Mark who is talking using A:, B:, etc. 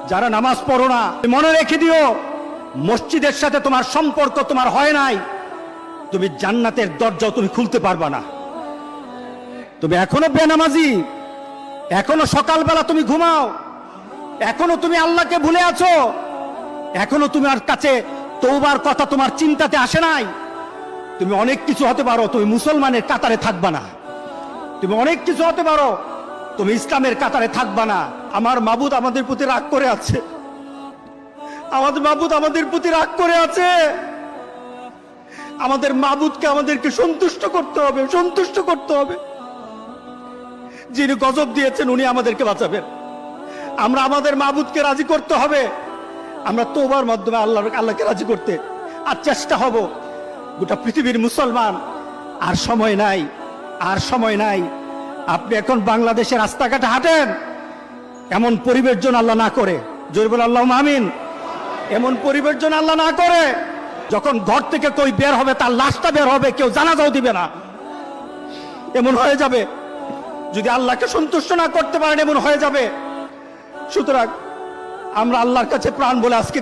A: যারা নামাজ পড়ো না, মনে রেখে দিও, মসজিদের সাথে তোমার সম্পর্ক তোমার হয় নাই, তুমি জান্নাতের দরজাও তুমি খুলতে পারবা না। তুমি এখনো বেনামাজি, এখনো সকালবেলা তুমি ঘুমাও, এখনো তুমি আল্লাহকে ভুলে আছো, এখনো তোমার কাছে তওবার কথা তোমার চিন্তাতে আসে নাই। তুমি অনেক কিছু হতে পারো, তুমি মুসলমানের কাতারে থাকবা না। তুমি অনেক কিছু হতে পারো, তুমি ইসলামের কাতারে থাকবা না। আমার মাবুদ আমাদের প্রতি রাগ করে আছে, আমাদের মাবুদ আমাদের প্রতি রাগ করে আছে। আমাদের মাবুদকে আমাদেরকে সন্তুষ্ট করতে হবে, সন্তুষ্ট করতে হবে। যিনি গজব দিয়েছেন উনি আমাদেরকে বাঁচাবেন। আমরা আমাদের মাবুদকে রাজি করতে হবে। আমরা তওবার মাধ্যমে আল্লাহকে রাজি করতে আর চেষ্টা হব। গোটা পৃথিবীর মুসলমান, আর সময় নাই, আর সময় নাই। আপনি এখন বাংলাদেশের রাস্তাঘাটে হাঁটেন, এমন পরিবেশ যেন আল্লাহ না করে, জোরে বলে আল্লাহুম্মা আমিন। এমন পরিবেশ যেন আল্লাহ না করে, যখন ঘর থেকে কই বের হবে তার লাশটা বের হবে, কেউ জানাজাও দিবে না, এমন হয়ে যাবে। যদি আল্লাহকে সন্তুষ্ট না করতে পারেন এমন হয়ে যাবে। সুতরাং আমরা আল্লাহর কাছে প্রাণ বলে আজকে